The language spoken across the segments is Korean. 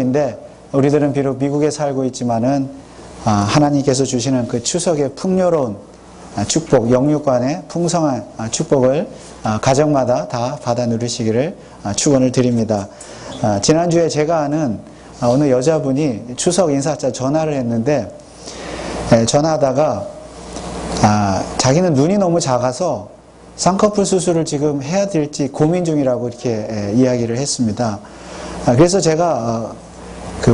추석인데 우리들은 비록 미국에 살고 있지만은 하나님께서 주시는 그 추석의 풍요로운 축복, 영육간의 풍성한 축복을 가정마다 다 받아 누리시기를 축원을 드립니다. 지난주에 제가 아는 어느 여자분이 추석 인사자 전화를 했는데 전화하다가 자기는 눈이 너무 작아서 쌍꺼풀 수술을 지금 해야 될지 고민 중이라고 이렇게 이야기를 했습니다. 그래서 제가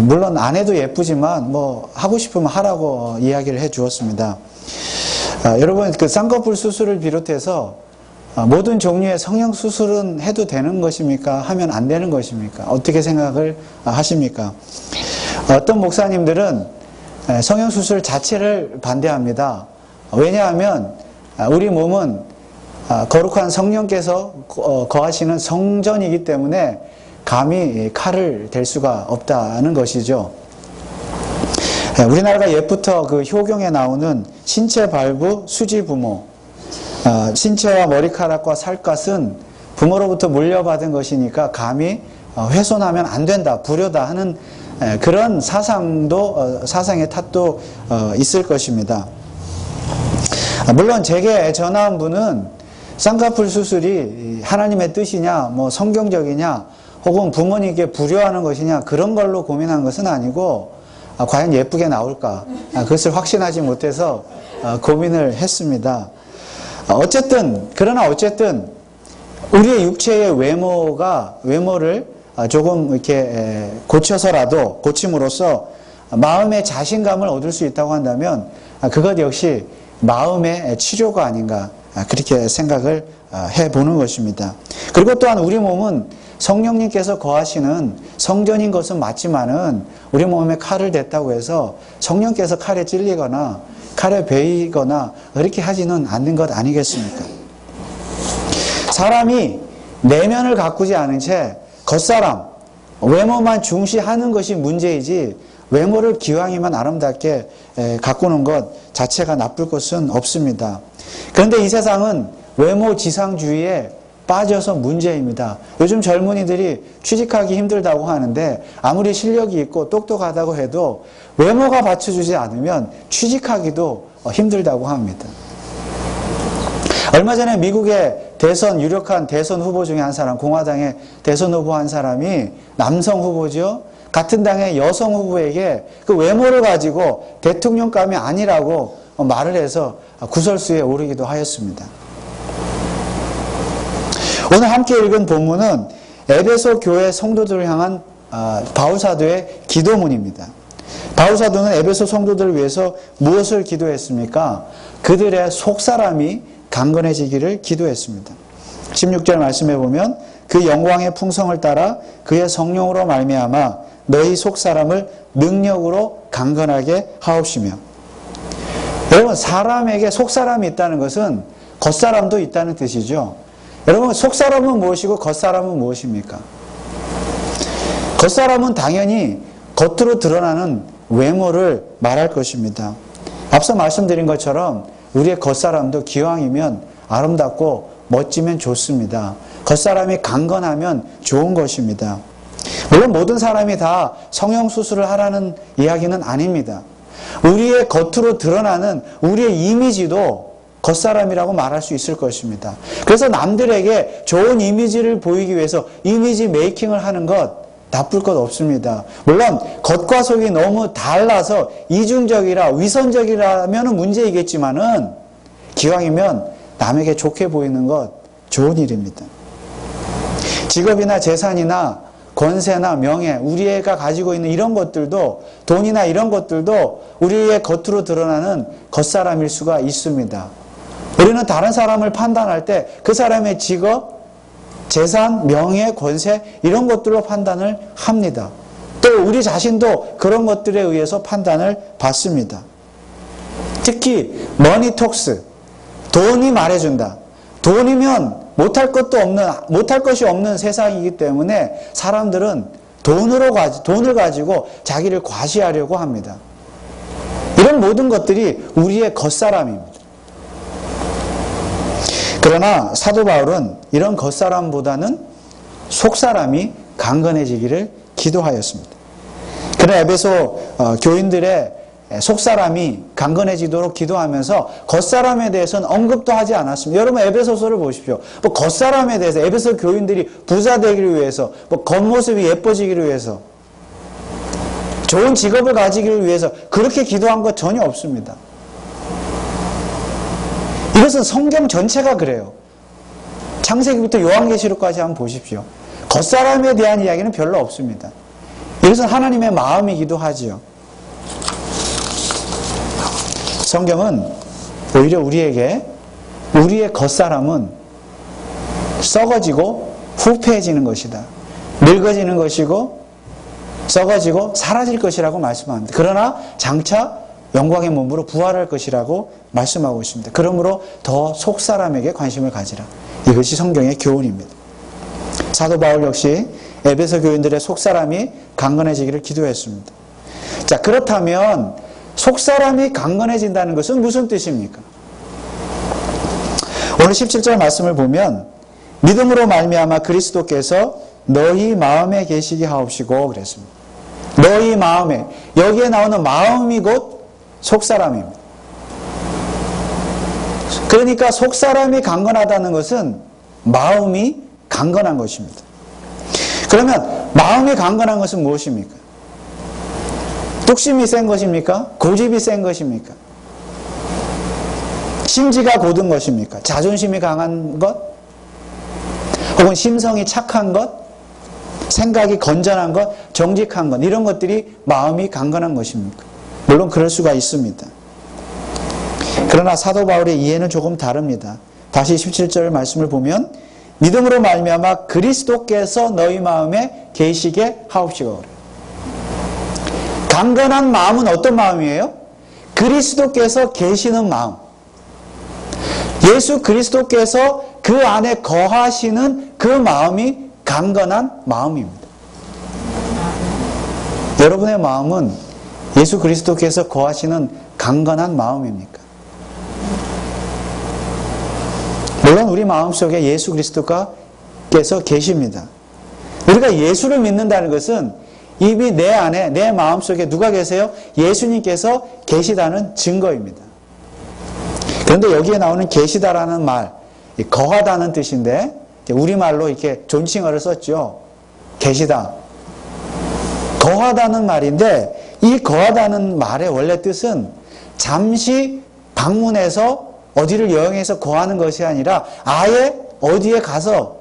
물론 안 해도 예쁘지만 뭐 하고 싶으면 하라고 이야기를 해 주었습니다. 여러분, 그 쌍꺼풀 수술을 비롯해서 모든 종류의 성형 수술은 해도 되는 것입니까? 하면 안 되는 것입니까? 어떻게 생각을 하십니까? 어떤 목사님들은 성형 수술 자체를 반대합니다. 왜냐하면 우리 몸은 거룩한 성령께서 거하시는 성전이기 때문에 감히 칼을 댈 수가 없다는 것이죠. 우리나라가 옛부터 그 효경에 나오는 신체 발부 수지 부모, 신체와 머리카락과 살갗은 부모로부터 물려받은 것이니까 감히 훼손하면 안 된다, 불효다 하는 그런 사상의 탓도 있을 것입니다. 물론 제게 전화한 분은 쌍꺼풀 수술이 하나님의 뜻이냐, 뭐 성경적이냐, 혹은 부모님께 불효하는 것이냐, 그런 걸로 고민한 것은 아니고 과연 예쁘게 나올까, 그것을 확신하지 못해서 고민을 했습니다. 그러나 어쨌든 우리의 육체의 외모를 조금 이렇게 고침으로써 마음의 자신감을 얻을 수 있다고 한다면 그것 역시 마음의 치료가 아닌가, 그렇게 생각을 해보는 것입니다. 그리고 또한 우리 몸은 성령님께서 거하시는 성전인 것은 맞지만은 우리 몸에 칼을 댔다고 해서 성령께서 칼에 찔리거나 칼에 베이거나 그렇게 하지는 않는 것 아니겠습니까? 사람이 내면을 가꾸지 않은 채 겉사람, 외모만 중시하는 것이 문제이지 외모를 기왕이면 아름답게 가꾸는 것 자체가 나쁠 것은 없습니다. 그런데 이 세상은 외모 지상주의에 빠져서 문제입니다. 요즘 젊은이들이 취직하기 힘들다고 하는데 아무리 실력이 있고 똑똑하다고 해도 외모가 받쳐주지 않으면 취직하기도 힘들다고 합니다. 얼마 전에 미국의 유력한 대선 후보 중에 한 사람, 공화당의 대선 후보 한 사람이 남성 후보죠. 같은 당의 여성 후보에게 그 외모를 가지고 대통령감이 아니라고 말을 해서 구설수에 오르기도 하였습니다. 오늘 함께 읽은 본문은 에베소 교회 성도들을 향한 바울사도의 기도문입니다. 바울사도는 에베소 성도들을 위해서 무엇을 기도했습니까? 그들의 속사람이 강건해지기를 기도했습니다. 16절 말씀해 보면 그 영광의 풍성을 따라 그의 성령으로 말미암아 너희 속사람을 능력으로 강건하게 하옵시며. 여러분, 사람에게 속사람이 있다는 것은 겉사람도 있다는 뜻이죠. 여러분, 속사람은 무엇이고 겉사람은 무엇입니까? 겉사람은 당연히 겉으로 드러나는 외모를 말할 것입니다. 앞서 말씀드린 것처럼 우리의 겉사람도 기왕이면 아름답고 멋지면 좋습니다. 겉사람이 강건하면 좋은 것입니다. 물론 모든 사람이 다 성형수술을 하라는 이야기는 아닙니다. 우리의 겉으로 드러나는 우리의 이미지도 겉사람이라고 말할 수 있을 것입니다. 그래서 남들에게 좋은 이미지를 보이기 위해서 이미지 메이킹을 하는 것 나쁠 것 없습니다. 물론 겉과 속이 너무 달라서 이중적이라 위선적이라면 문제이겠지만은 기왕이면 남에게 좋게 보이는 것 좋은 일입니다. 직업이나 재산이나 권세나 명예, 우리가 가지고 있는 이런 것들도, 돈이나 이런 것들도 우리의 겉으로 드러나는 겉사람일 수가 있습니다. 우리는 다른 사람을 판단할 때 그 사람의 직업, 재산, 명예, 권세 이런 것들로 판단을 합니다. 또 우리 자신도 그런 것들에 의해서 판단을 받습니다. 특히 머니 톡스, 돈이 말해준다. 돈이면 못할 것이 없는 세상이기 때문에 사람들은 돈을 가지고 자기를 과시하려고 합니다. 이런 모든 것들이 우리의 겉사람입니다. 그러나 사도 바울은 이런 겉사람보다는 속사람이 강건해지기를 기도하였습니다. 그런 에베소 교인들의 속사람이 강건해지도록 기도하면서 겉사람에 대해서는 언급도 하지 않았습니다. 여러분 에베소서를 보십시오. 뭐 겉사람에 대해서 에베소 교인들이 부자 되기를 위해서, 뭐 겉모습이 예뻐지기를 위해서, 좋은 직업을 가지기를 위해서 그렇게 기도한 것 전혀 없습니다. 이것은 성경 전체가 그래요. 창세기부터 요한계시록까지 한번 보십시오. 겉사람에 대한 이야기는 별로 없습니다. 이것은 하나님의 마음이기도 하지요. 성경은 오히려 우리에게 우리의 겉사람은 썩어지고 후패해지는 것이다. 늙어지는 것이고 썩어지고 사라질 것이라고 말씀합니다. 그러나 장차 영광의 몸으로 부활할 것이라고 말씀하고 있습니다. 그러므로 더 속사람에게 관심을 가지라. 이것이 성경의 교훈입니다. 사도 바울 역시 에베소 교인들의 속사람이 강건해지기를 기도했습니다. 자, 그렇다면 속사람이 강건해진다는 것은 무슨 뜻입니까? 오늘 17절 말씀을 보면 믿음으로 말미암아 그리스도께서 너희 마음에 계시게 하옵시고 그랬습니다. 너희 마음에, 여기에 나오는 마음이 곧 속사람입니다. 그러니까 속사람이 강건하다는 것은 마음이 강건한 것입니다. 그러면 마음이 강건한 것은 무엇입니까? 뚝심이 센 것입니까? 고집이 센 것입니까? 심지가 곧은 것입니까? 자존심이 강한 것? 혹은 심성이 착한 것? 생각이 건전한 것? 정직한 것? 이런 것들이 마음이 강건한 것입니까? 물론 그럴 수가 있습니다. 그러나 사도 바울의 이해는 조금 다릅니다. 다시 17절 말씀을 보면 믿음으로 말미암아 그리스도께서 너희 마음에 계시게 하옵시고 그래요. 강건한 마음은 어떤 마음이에요? 그리스도께서 계시는 마음. 예수 그리스도께서 그 안에 거하시는 그 마음이 강건한 마음입니다. 여러분의 마음은 예수 그리스도께서 거하시는 강건한 마음입니까? 물론 우리 마음속에 예수 그리스도께서 계십니다. 우리가 예수를 믿는다는 것은 이미 내 안에, 내 마음속에 누가 계세요? 예수님께서 계시다는 증거입니다. 그런데 여기에 나오는 계시다라는 말, 거하다는 뜻인데 우리말로 이렇게 존칭어를 썼죠. 계시다. 거하다는 말인데 이 거하다는 말의 원래 뜻은 잠시 방문해서 어디를 여행해서 거하는 것이 아니라 아예 어디에 가서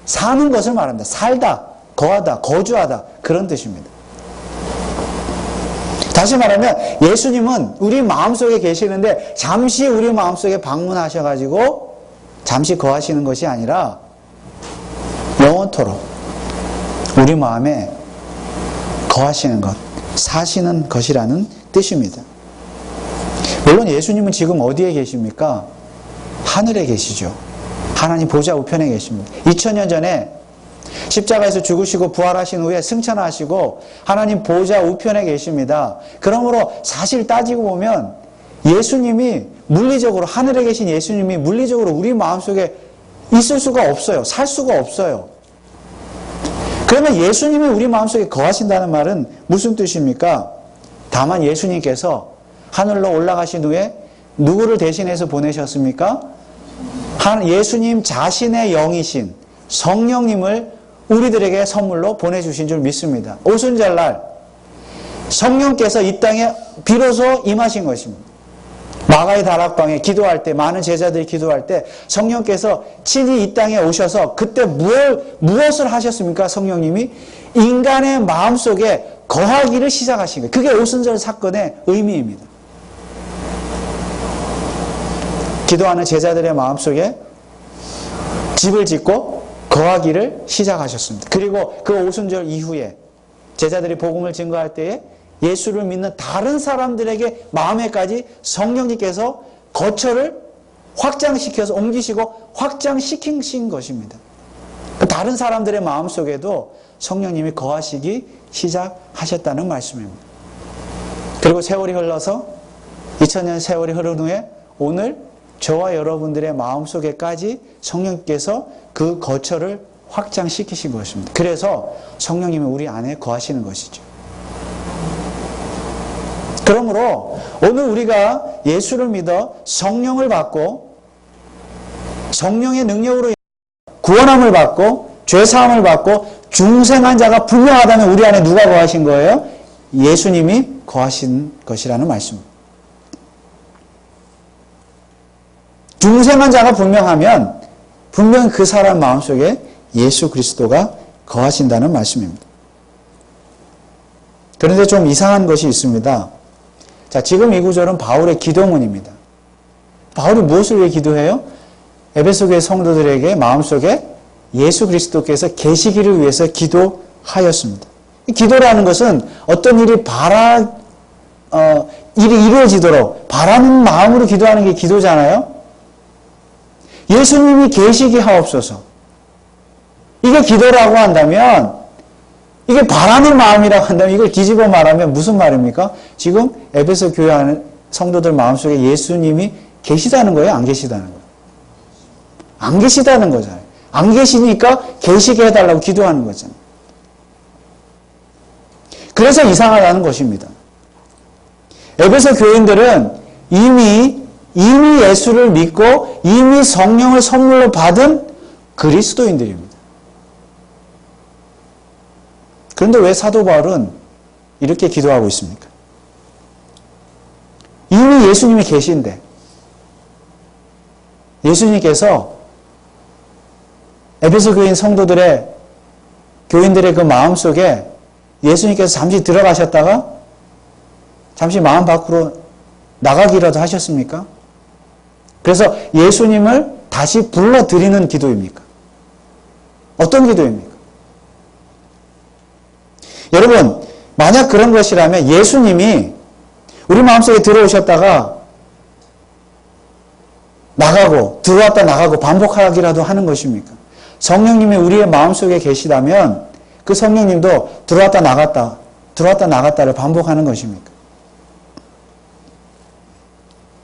사는 것을 말합니다. 살다, 거하다, 거주하다 그런 뜻입니다. 다시 말하면 예수님은 우리 마음속에 계시는데 잠시 우리 마음속에 방문하셔가지고 잠시 거하시는 것이 아니라 영원토록 우리 마음에 거하시는 것, 사시는 것이라는 뜻입니다. 물론 예수님은 지금 어디에 계십니까? 하늘에 계시죠. 하나님 보좌 우편에 계십니다. 2000년 전에 십자가에서 죽으시고 부활하신 후에 승천하시고 하나님 보좌 우편에 계십니다. 그러므로 사실 따지고 보면 예수님이 물리적으로, 하늘에 계신 예수님이 물리적으로 우리 마음속에 있을 수가 없어요. 살 수가 없어요. 그러면 예수님이 우리 마음속에 거하신다는 말은 무슨 뜻입니까? 다만 예수님께서 하늘로 올라가신 후에 누구를 대신해서 보내셨습니까? 예수님 자신의 영이신 성령님을 우리들에게 선물로 보내주신 줄 믿습니다. 오순절날 성령께서 이 땅에 비로소 임하신 것입니다. 마가의 다락방에 기도할 때, 많은 제자들이 기도할 때 성령께서 친히 이 땅에 오셔서 그때 무엇을 하셨습니까? 성령님이 인간의 마음속에 거하기를 시작하신 거예요. 그게 오순절 사건의 의미입니다. 기도하는 제자들의 마음속에 집을 짓고 거하기를 시작하셨습니다. 그리고 그 오순절 이후에 제자들이 복음을 증거할 때에 예수를 믿는 다른 사람들에게 마음에까지 성령님께서 거처를 확장시켜서 옮기시고 확장시키신 것입니다. 다른 사람들의 마음속에도 성령님이 거하시기 시작하셨다는 말씀입니다. 그리고 세월이 흘러서 2000년 세월이 흐른 후에 오늘 저와 여러분들의 마음속에까지 성령께서 그 거처를 확장시키신 것입니다. 그래서 성령님이 우리 안에 거하시는 것이죠. 그러므로 오늘 우리가 예수를 믿어 성령을 받고 성령의 능력으로 구원함을 받고 죄사함을 받고 중생한 자가 분명하다면 우리 안에 누가 거하신 거예요? 예수님이 거하신 것이라는 말씀입니다. 중생한 자가 분명하면 분명히 그 사람 마음속에 예수 그리스도가 거하신다는 말씀입니다. 그런데 좀 이상한 것이 있습니다. 자, 지금 이 구절은 바울의 기도문입니다. 바울이 무엇을 위해 기도해요? 에베소 교회 성도들에게 마음속에 예수 그리스도께서 계시기를 위해서 기도하였습니다. 기도라는 것은 어떤 일이 일이 이루어지도록 바라는 마음으로 기도하는 게 기도잖아요. 예수님이 계시게 하옵소서. 이게 기도라고 한다면, 이게 바라는 마음이라고 한다면 이걸 뒤집어 말하면 무슨 말입니까? 지금 에베소 교회 안에 성도들 마음속에 예수님이 계시다는 거예요? 안 계시다는 거예요? 안 계시다는 거잖아요. 안 계시니까 계시게 해달라고 기도하는 거잖아요. 그래서 이상하다는 것입니다. 에베소 교인들은 이미 예수를 믿고 이미 성령을 선물로 받은 그리스도인들입니다. 그런데 왜 사도 바울은 이렇게 기도하고 있습니까? 이미 예수님이 계신데 예수님께서 에베소 교인 성도들의 교인들의 그 마음속에 예수님께서 잠시 들어가셨다가 잠시 마음 밖으로 나가기라도 하셨습니까? 그래서 예수님을 다시 불러들이는 기도입니까? 어떤 기도입니까? 여러분, 만약 그런 것이라면 예수님이 우리 마음속에 들어오셨다가 나가고 들어왔다 나가고 반복하기라도 하는 것입니까? 성령님이 우리의 마음속에 계시다면 그 성령님도 들어왔다 나갔다를 반복하는 것입니까?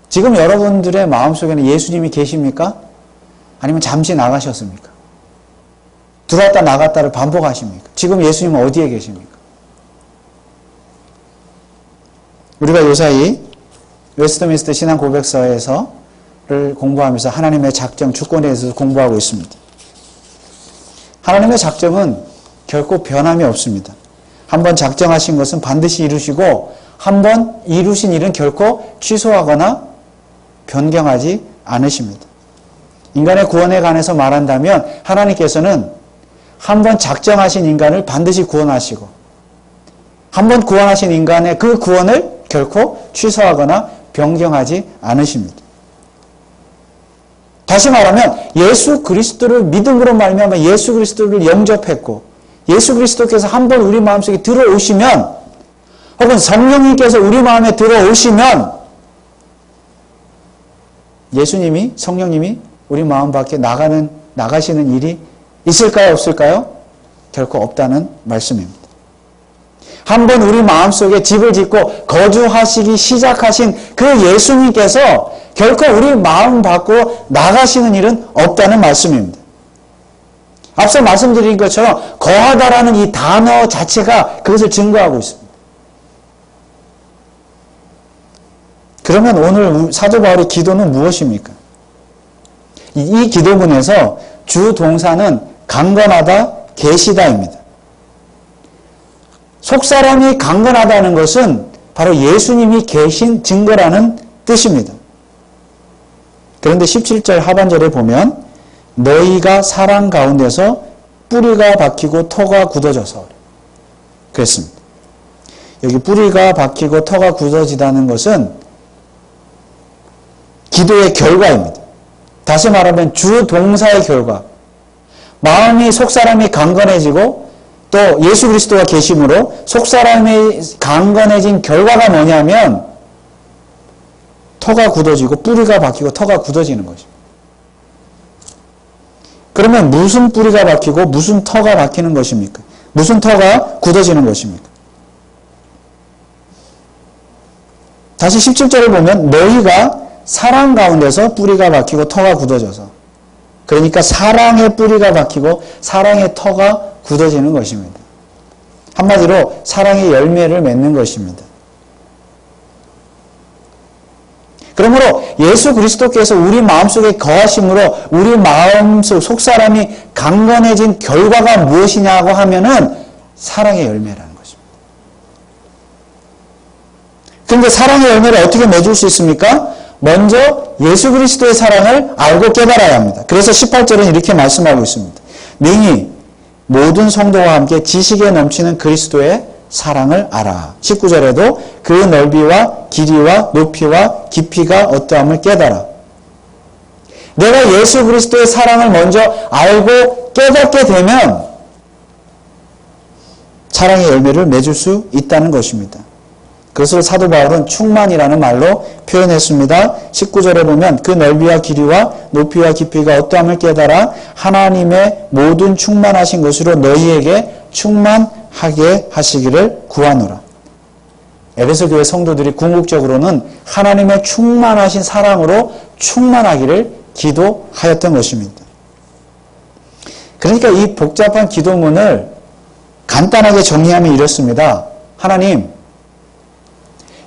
지금 여러분들의 마음속에는 예수님이 계십니까? 아니면 잠시 나가셨습니까? 들어왔다 나갔다를 반복하십니까? 지금 예수님은 어디에 계십니까? 우리가 요사이 웨스트민스터 신앙 고백서를 공부하면서 하나님의 작정, 주권에 대해서 공부하고 있습니다. 하나님의 작정은 결코 변함이 없습니다. 한번 작정하신 것은 반드시 이루시고 한번 이루신 일은 결코 취소하거나 변경하지 않으십니다. 인간의 구원에 관해서 말한다면 하나님께서는 한번 작정하신 인간을 반드시 구원하시고 한번 구원하신 인간의 그 구원을 결코 취소하거나 변경하지 않으십니다. 다시 말하면 예수 그리스도를 믿음으로 말미암아 예수 그리스도를 영접했고 예수 그리스도께서 한번 우리 마음속에 들어오시면 혹은 성령님께서 우리 마음에 들어오시면 예수님이 성령님이 우리 마음 밖에 나가시는 일이 있을까요? 없을까요? 결코 없다는 말씀입니다. 한번 우리 마음속에 집을 짓고 거주하시기 시작하신 그 예수님께서 결코 우리 마음 밖으로 나가시는 일은 없다는 말씀입니다. 앞서 말씀드린 것처럼 거하다라는 이 단어 자체가 그것을 증거하고 있습니다. 그러면 오늘 사도 바울의 기도는 무엇입니까? 이 기도문에서 주 동사는 강건하다, 계시다입니다. 속사람이 강건하다는 것은 바로 예수님이 계신 증거라는 뜻입니다. 그런데 17절 하반절에 보면 너희가 사랑 가운데서 뿌리가 박히고 터가 굳어져서 그랬습니다. 여기 뿌리가 박히고 터가 굳어지다는 것은 기도의 결과입니다. 다시 말하면 주 동사의 결과. 마음이 속사람이 강건해지고 또 예수 그리스도가 계심으로 속사람이 강건해진 결과가 뭐냐면 터가 굳어지고 뿌리가 박히고 터가 굳어지는 것입니다. 그러면 무슨 뿌리가 박히고 무슨 터가 박히는 것입니까? 무슨 터가 굳어지는 것입니까? 다시 17절을 보면 너희가 사랑 가운데서 뿌리가 박히고 터가 굳어져서 그러니까 사랑의 뿌리가 박히고 사랑의 터가 굳어지는 것입니다. 한마디로 사랑의 열매를 맺는 것입니다. 그러므로 예수 그리스도께서 우리 마음속에 거하심으로 우리 마음속 속사람이 강건해진 결과가 무엇이냐고 하면은 사랑의 열매라는 것입니다. 그런데 사랑의 열매를 어떻게 맺을 수 있습니까? 먼저 예수 그리스도의 사랑을 알고 깨달아야 합니다. 그래서 18절은 이렇게 말씀하고 있습니다. 능히 모든 성도와 함께 지식에 넘치는 그리스도의 사랑을 알아. 19절에도 그 넓이와 길이와 높이와 깊이가 어떠함을 깨달아. 내가 예수 그리스도의 사랑을 먼저 알고 깨닫게 되면 사랑의 열매를 맺을 수 있다는 것입니다. 그것을 사도 바울은 충만이라는 말로 표현했습니다. 19절에 보면 그 넓이와 길이와 높이와 깊이가 어떠함을 깨달아 하나님의 모든 충만하신 것으로 너희에게 충만하게 하시기를 구하노라. 에베소 교회 성도들이 궁극적으로는 하나님의 충만하신 사랑으로 충만하기를 기도하였던 것입니다. 그러니까 이 복잡한 기도문을 간단하게 정리하면 이렇습니다. 하나님,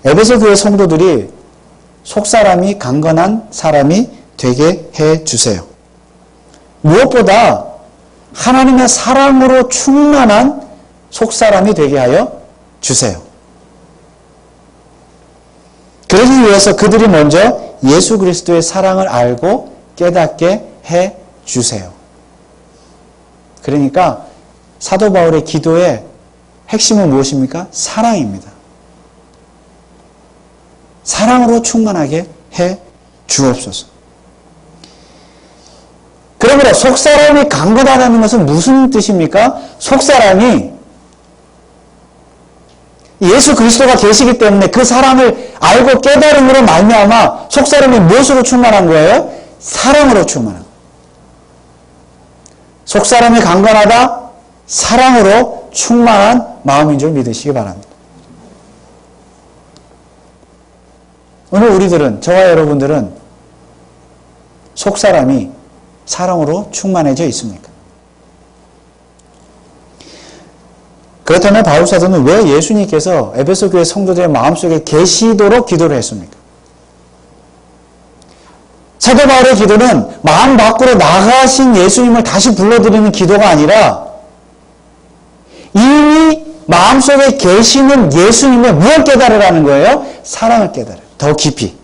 에베소 교회 성도들이 속사람이 강건한 사람이 되게 해주세요. 무엇보다 하나님의 사랑으로 충만한 속사람이 되게 하여 주세요. 그러기 위해서 그들이 먼저 예수 그리스도의 사랑을 알고 깨닫게 해 주세요. 그러니까 사도 바울의 기도의 핵심은 무엇입니까? 사랑입니다. 사랑으로 충만하게 해 주옵소서. 그러므로 속사람이 강건하다는 것은 무슨 뜻입니까? 속사람이 예수 그리스도가 계시기 때문에 그 사랑을 알고 깨달음으로 말미암아 속사람이 무엇으로 충만한 거예요? 사랑으로 충만한 거예요. 속사람이 강건하다? 사랑으로 충만한 마음인 줄 믿으시기 바랍니다. 오늘 우리들은, 저와 여러분들은 속사람이 사랑으로 충만해져 있습니까? 그렇다면 바울 사도는 왜 예수님께서 에베소 교회 성도들의 마음속에 계시도록 기도를 했습니까? 사도 바울의 기도는 마음 밖으로 나가신 예수님을 다시 불러들이는 기도가 아니라 이미 마음속에 계시는 예수님의 무엇을 깨달으라는 거예요? 사랑을 깨달아요. 더 깊이.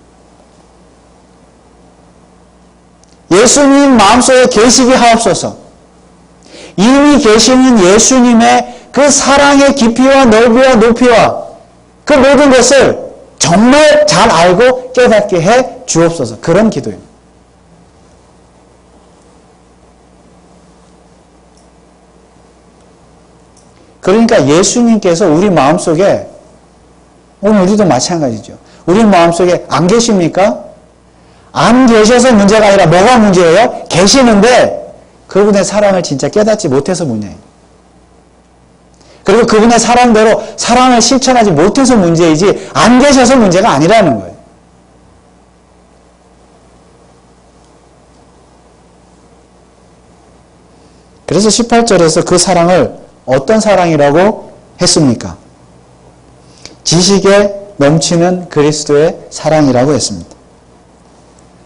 예수님 마음속에 계시게 하옵소서. 이미 계시는 예수님의 그 사랑의 깊이와 넓이와 높이와 그 모든 것을 정말 잘 알고 깨닫게 해 주옵소서. 그런 기도입니다. 그러니까 예수님께서 우리 마음속에, 오늘 우리도 마찬가지죠. 우리 마음속에 안 계십니까? 안 계셔서 문제가 아니라 뭐가 문제예요? 계시는데 그분의 사랑을 진짜 깨닫지 못해서 문제예요. 그리고 그분의 사랑대로 사랑을 실천하지 못해서 문제이지 안 계셔서 문제가 아니라는 거예요. 그래서 18절에서 그 사랑을 어떤 사랑이라고 했습니까? 지식에 넘치는 그리스도의 사랑이라고 했습니다.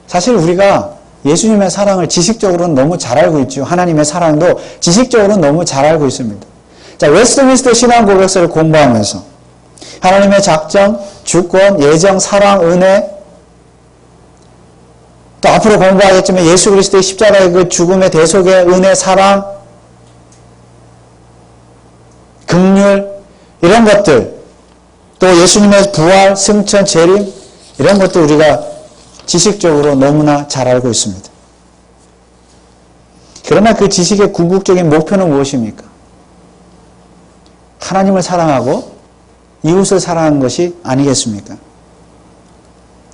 사실 우리가 예수님의 사랑을 지식적으로는 너무 잘 알고 있죠. 하나님의 사랑도 지식적으로는 너무 잘 알고 있습니다. 자, 웨스트민스터 신앙고백서를 공부하면서 하나님의 작정, 주권, 예정, 사랑, 은혜, 또 앞으로 공부하겠지만 예수 그리스도의 십자가의 그 죽음의 대속의 은혜, 사랑, 긍휼, 이런 것들, 또 예수님의 부활, 승천, 재림, 이런 것들 우리가 지식적으로 너무나 잘 알고 있습니다. 그러나 그 지식의 궁극적인 목표는 무엇입니까? 하나님을 사랑하고 이웃을 사랑하는 것이 아니겠습니까?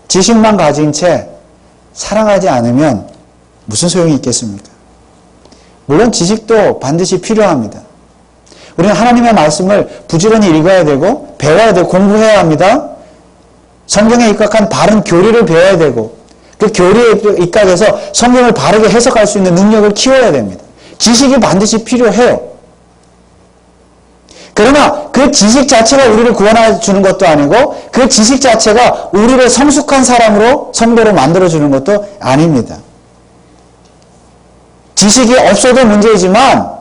지식만 가진 채 사랑하지 않으면 무슨 소용이 있겠습니까? 물론 지식도 반드시 필요합니다. 우리는 하나님의 말씀을 부지런히 읽어야 되고 배워야 되고 공부해야 합니다. 성경에 입각한 바른 교리를 배워야 되고 그 교리에 입각해서 성경을 바르게 해석할 수 있는 능력을 키워야 됩니다. 지식이 반드시 필요해요. 그러나 그 지식 자체가 우리를 구원해 주는 것도 아니고 그 지식 자체가 우리를 성숙한 사람으로 성도로 만들어주는 것도 아닙니다. 지식이 없어도 문제이지만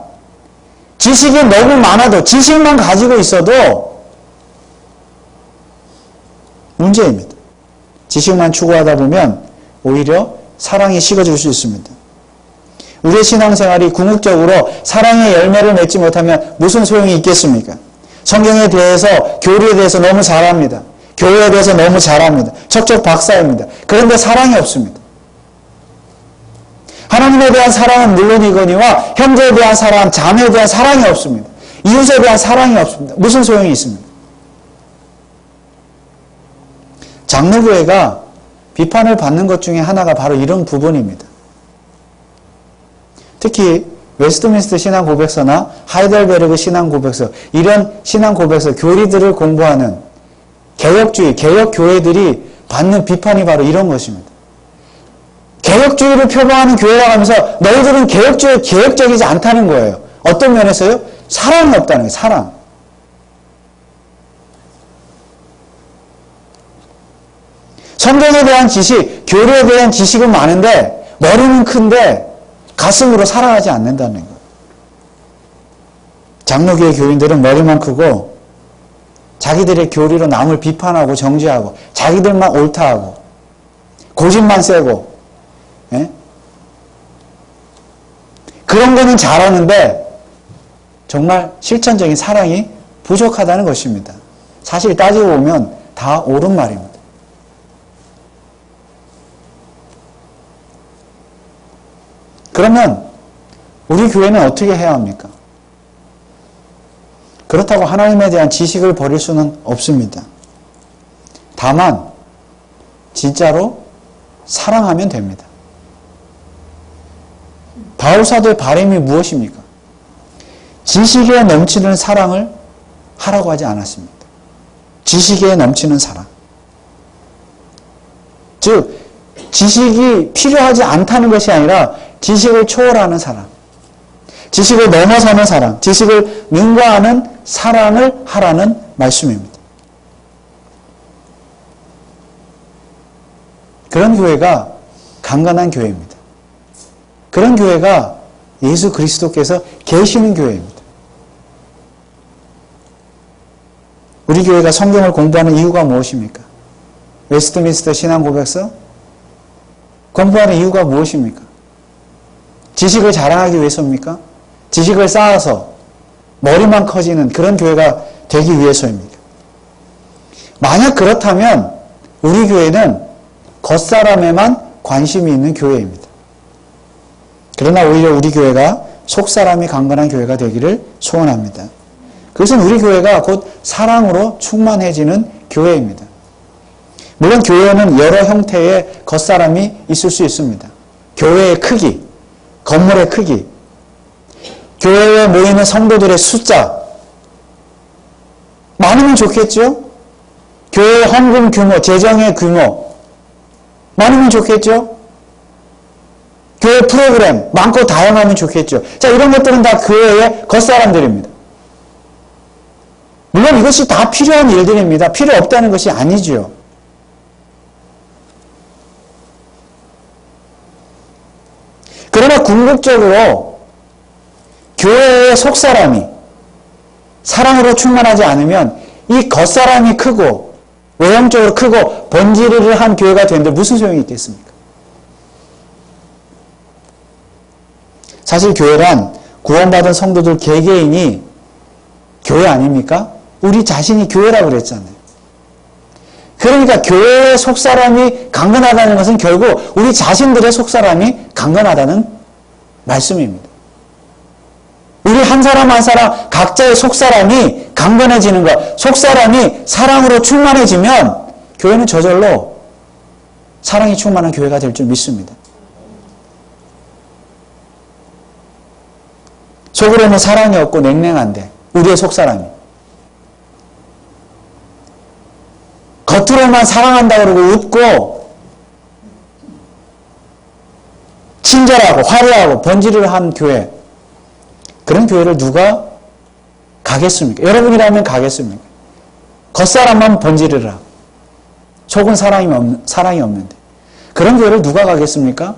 지식이 너무 많아도 지식만 가지고 있어도 문제입니다. 지식만 추구하다 보면 오히려 사랑이 식어질 수 있습니다. 우리의 신앙생활이 궁극적으로 사랑의 열매를 맺지 못하면 무슨 소용이 있겠습니까? 성경에 대해서, 교리에 대해서 너무 잘합니다. 교회에 대해서 너무 잘합니다. 척척 박사입니다. 그런데 사랑이 없습니다. 하나님에 대한 사랑은 물론이거니와 형제에 대한 사랑, 자매에 대한 사랑이 없습니다. 이웃에 대한 사랑이 없습니다. 무슨 소용이 있습니까? 장로교회가 비판을 받는 것 중에 하나가 바로 이런 부분입니다. 특히 웨스트민스터 신앙고백서나 하이델베르그 신앙고백서, 이런 신앙고백서, 교리들을 공부하는 개혁주의, 개혁교회들이 받는 비판이 바로 이런 것입니다. 개혁주의를 표방하는 교회라고 하면서 너희들은 개혁적이지 않다는 거예요. 어떤 면에서요? 사랑이 없다는 거예요. 사랑. 성경에 대한 지식, 교리에 대한 지식은 많은데 머리는 큰데 가슴으로 사랑하지 않는다는 거예요. 장로교회 교인들은 머리만 크고 자기들의 교리로 남을 비판하고 정죄하고 자기들만 옳다하고 고집만 세고, 예? 그런 거는 잘하는데 정말 실천적인 사랑이 부족하다는 것입니다. 사실 따지고 보면 다 옳은 말입니다. 그러면 우리 교회는 어떻게 해야 합니까? 그렇다고 하나님에 대한 지식을 버릴 수는 없습니다. 다만 진짜로 사랑하면 됩니다. 바울사도의 바람이 무엇입니까? 지식에 넘치는 사랑을 하라고 하지 않았습니다. 지식에 넘치는 사랑. 즉 지식이 필요하지 않다는 것이 아니라 지식을 초월하는 사랑, 지식을 넘어서는 사랑, 지식을 능가하는 사랑을 하라는 말씀입니다. 그런 교회가 강건한 교회입니다. 그런 교회가 예수 그리스도께서 계시는 교회입니다. 우리 교회가 성경을 공부하는 이유가 무엇입니까? 웨스트민스터 신앙고백서 공부하는 이유가 무엇입니까? 지식을 자랑하기 위해서입니까? 지식을 쌓아서 머리만 커지는 그런 교회가 되기 위해서입니까? 만약 그렇다면 우리 교회는 겉사람에만 관심이 있는 교회입니다. 그러나 오히려 우리 교회가 속사람이 강건한 교회가 되기를 소원합니다. 그것은 우리 교회가 곧 사랑으로 충만해지는 교회입니다. 물론 교회에는 여러 형태의 겉사람이 있을 수 있습니다. 교회의 크기, 건물의 크기, 교회에 모이는 성도들의 숫자, 많으면 좋겠죠? 교회의 헌금 규모, 재정의 규모, 많으면 좋겠죠? 교회 프로그램, 많고 다양하면 좋겠죠? 자, 이런 것들은 다 교회의 겉사람들입니다. 물론 이것이 다 필요한 일들입니다. 필요 없다는 것이 아니죠. 그러나 궁극적으로 교회의 속사람이 사랑으로 충만하지 않으면 이 겉사람이 크고 외형적으로 크고 번지르르 한 교회가 되는데 무슨 소용이 있겠습니까? 사실 교회란 구원받은 성도들 개개인이 교회 아닙니까? 우리 자신이 교회라고 그랬잖아요. 그러니까 교회의 속사람이 강건하다는 것은 결국 우리 자신들의 속사람이 강건하다는 말씀입니다. 우리 한 사람 한 사람 각자의 속사람이 강건해지는 것, 속사람이 사랑으로 충만해지면 교회는 저절로 사랑이 충만한 교회가 될 줄 믿습니다. 속으로는 사랑이 없고 냉랭한데 우리의 속사람이 겉으로만 사랑한다고 그러고 웃고 친절하고 화려하고 번지를 한 교회, 그런 교회를 누가 가겠습니까? 여러분이라면 가겠습니까? 겉사람만 번지르라. 속은 사랑이 없는데. 그런 교회를 누가 가겠습니까?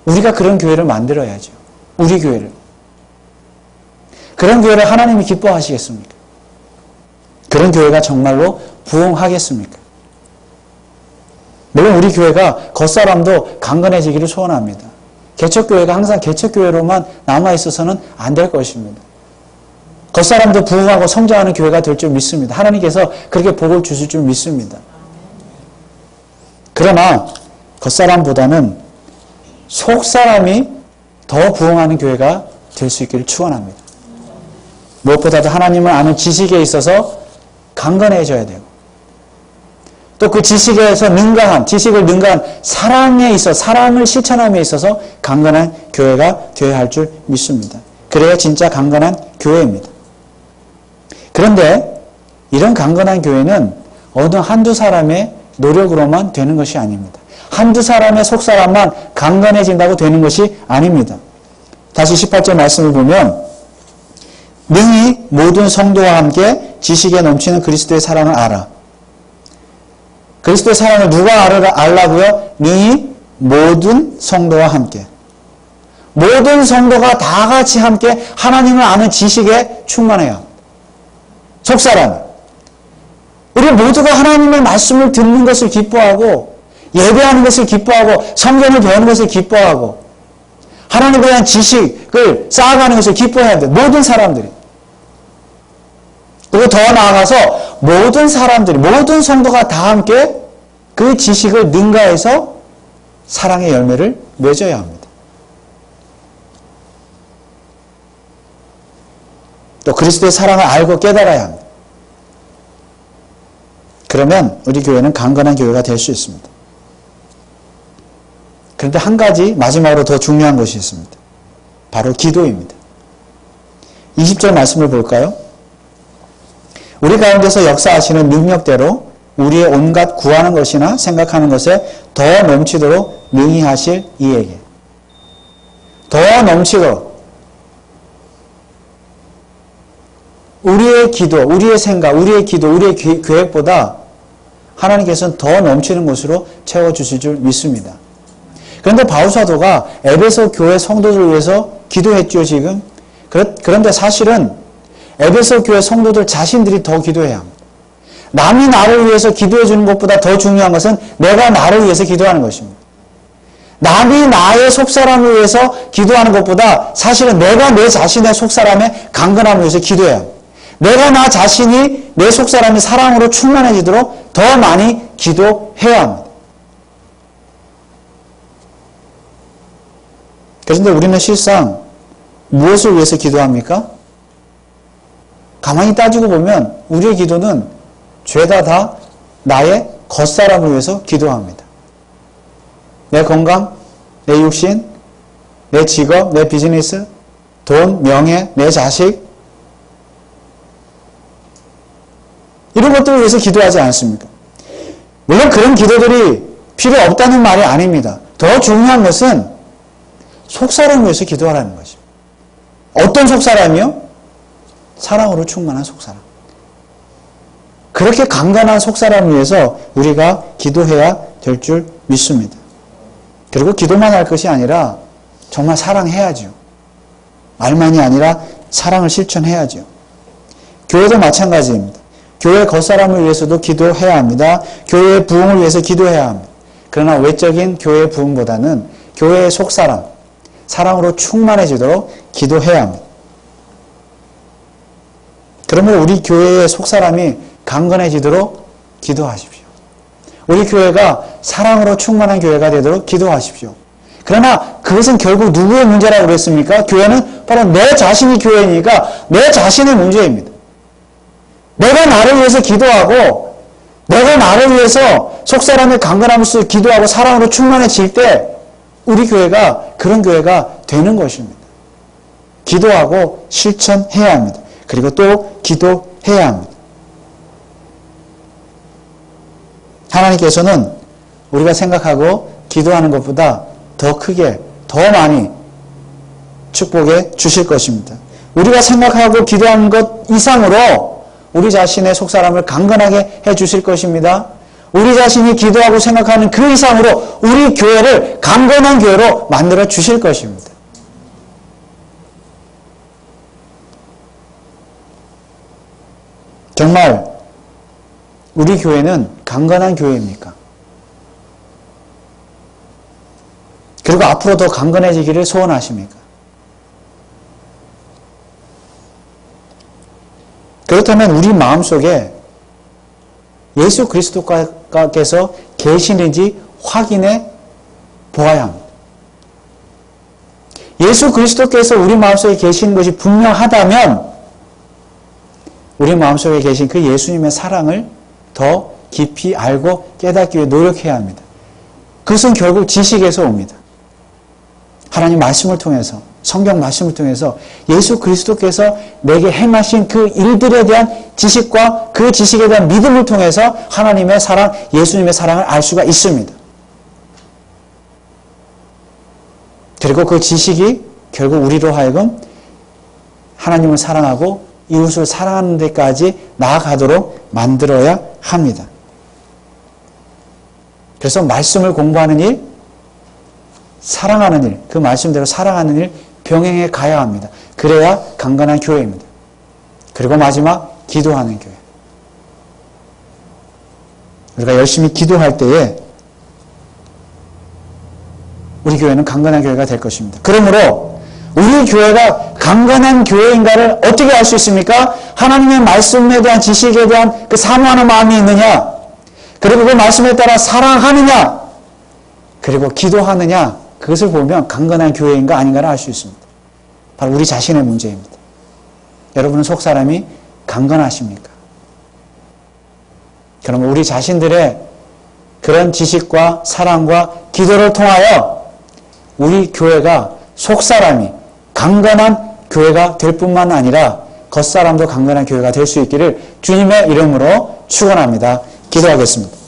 우리가 그런 교회를 만들어야죠. 우리 교회를. 그런 교회를 하나님이 기뻐하시겠습니까? 그런 교회가 정말로 부흥하겠습니까? 물론 우리 교회가 겉사람도 강건해지기를 소원합니다. 개척교회가 항상 개척교회로만 남아있어서는 안 될 것입니다. 겉사람도 부흥하고 성장하는 교회가 될 줄 믿습니다. 하나님께서 그렇게 복을 주실 줄 믿습니다. 그러나 겉사람보다는 속사람이 더 부흥하는 교회가 될 수 있기를 축원합니다. 무엇보다도 하나님을 아는 지식에 있어서 강건해져야 되고 또 그 지식에서 지식을 능가한 사랑에 있어 사랑을 실천함에 있어서 강건한 교회가 되어야 할 줄 믿습니다. 그래야 진짜 강건한 교회입니다. 그런데 이런 강건한 교회는 어느 한두 사람의 노력으로만 되는 것이 아닙니다. 한두 사람의 속사람만 강건해진다고 되는 것이 아닙니다. 다시 18절 말씀을 보면 능히 모든 성도와 함께 지식에 넘치는 그리스도의 사랑을 알아. 그리스도의 사랑을 누가 알라고요? 능히 모든 성도와 함께. 모든 성도가 다 같이 함께 하나님을 아는 지식에 충만해야 합니다. 속사람. 우리 모두가 하나님의 말씀을 듣는 것을 기뻐하고 예배하는 것을 기뻐하고 성경을 배우는 것을 기뻐하고 하나님에 대한 지식을 쌓아가는 것을 기뻐해야 합니다. 모든 사람들이. 그리고 더 나아가서 모든 사람들이, 모든 성도가 다 함께 그 지식을 능가해서 사랑의 열매를 맺어야 합니다. 또 그리스도의 사랑을 알고 깨달아야 합니다. 그러면 우리 교회는 강건한 교회가 될 수 있습니다. 그런데 한 가지 마지막으로 더 중요한 것이 있습니다. 바로 기도입니다. 20절 말씀을 볼까요? 우리 가운데서 역사하시는 능력대로 우리의 온갖 구하는 것이나 생각하는 것에 더 넘치도록 능히 하실 이에게. 더 넘치도록. 우리의 기도, 우리의 생각, 우리의 기도, 우리의 계획보다 하나님께서는 더 넘치는 것으로 채워주실 줄 믿습니다. 그런데 바울사도가 에베소 교회 성도들을 위해서 기도했죠, 지금. 그런데 사실은 에베소 교회 성도들 자신들이 더 기도해야 합니다. 남이 나를 위해서 기도해 주는 것보다 더 중요한 것은 내가 나를 위해서 기도하는 것입니다. 남이 나의 속사람을 위해서 기도하는 것보다 사실은 내가 내 자신의 속사람의 강건함을 위해서 기도해야 합니다. 내가 나 자신이 내 속사람이 사랑으로 충만해지도록 더 많이 기도해야 합니다. 그런데 우리는 실상 무엇을 위해서 기도합니까? 가만히 따지고 보면 우리의 기도는 죄다 다 나의 겉사람을 위해서 기도합니다. 내 건강, 내 육신, 내 직업, 내 비즈니스, 돈, 명예, 내 자식 이런 것들을 위해서 기도하지 않습니까? 물론 그런 기도들이 필요 없다는 말이 아닙니다. 더 중요한 것은 속사람을 위해서 기도하라는 것입니다. 어떤 속사람이요? 사랑으로 충만한 속사람. 그렇게 강건한 속사람을 위해서 우리가 기도해야 될 줄 믿습니다. 그리고 기도만 할 것이 아니라 정말 사랑해야죠. 말만이 아니라 사랑을 실천해야죠. 교회도 마찬가지입니다. 교회 겉사람을 위해서도 기도해야 합니다. 교회의 부흥을 위해서 기도해야 합니다. 그러나 외적인 교회의 부흥보다는 교회의 속사람, 사랑으로 충만해지도록 기도해야 합니다. 그러면 우리 교회의 속사람이 강건해지도록 기도하십시오. 우리 교회가 사랑으로 충만한 교회가 되도록 기도하십시오. 그러나 그것은 결국 누구의 문제라고 그랬습니까? 교회는 바로 내 자신이 교회니까 내 자신의 문제입니다. 내가 나를 위해서 기도하고 내가 나를 위해서 속사람의 강건함을 쓰고 기도하고 사랑으로 충만해질 때 우리 교회가 그런 교회가 되는 것입니다. 기도하고 실천해야 합니다. 그리고 또 기도해야 합니다. 하나님께서는 우리가 생각하고 기도하는 것보다 더 크게, 더 많이 축복해 주실 것입니다. 우리가 생각하고 기도하는 것 이상으로 우리 자신의 속사람을 강건하게 해주실 것입니다. 우리 자신이 기도하고 생각하는 그 이상으로 우리 교회를 강건한 교회로 만들어 주실 것입니다. 정말 우리 교회는 강건한 교회입니까? 그리고 앞으로 더 강건해지기를 소원하십니까? 그렇다면 우리 마음속에 예수 그리스도께서 계시는지 확인해 보아야 합니다. 예수 그리스도께서 우리 마음속에 계시는 것이 분명하다면 우리 마음속에 계신 그 예수님의 사랑을 더 깊이 알고 깨닫기 위해 노력해야 합니다. 그것은 결국 지식에서 옵니다. 하나님 말씀을 통해서, 성경 말씀을 통해서 예수 그리스도께서 내게 행하신 그 일들에 대한 지식과 그 지식에 대한 믿음을 통해서 하나님의 사랑, 예수님의 사랑을 알 수가 있습니다. 그리고 그 지식이 결국 우리로 하여금 하나님을 사랑하고 이웃을 사랑하는 데까지 나아가도록 만들어야 합니다. 그래서 말씀을 공부하는 일, 사랑하는 일, 그 말씀대로 사랑하는 일 병행해 가야 합니다. 그래야 강건한 교회입니다. 그리고 마지막, 기도하는 교회. 우리가 열심히 기도할 때에 우리 교회는 강건한 교회가 될 것입니다. 그러므로 우리 교회가 강건한 교회인가를 어떻게 알 수 있습니까? 하나님의 말씀에 대한 지식에 대한 그 사모하는 마음이 있느냐, 그리고 그 말씀에 따라 사랑하느냐, 그리고 기도하느냐, 그것을 보면 강건한 교회인가 아닌가를 알 수 있습니다. 바로 우리 자신의 문제입니다. 여러분은 속사람이 강건하십니까? 그러면 우리 자신들의 그런 지식과 사랑과 기도를 통하여 우리 교회가 속사람이 강건한 교회가 될 뿐만 아니라 겉사람도 강건한 교회가 될 수 있기를 주님의 이름으로 축원합니다. 기도하겠습니다.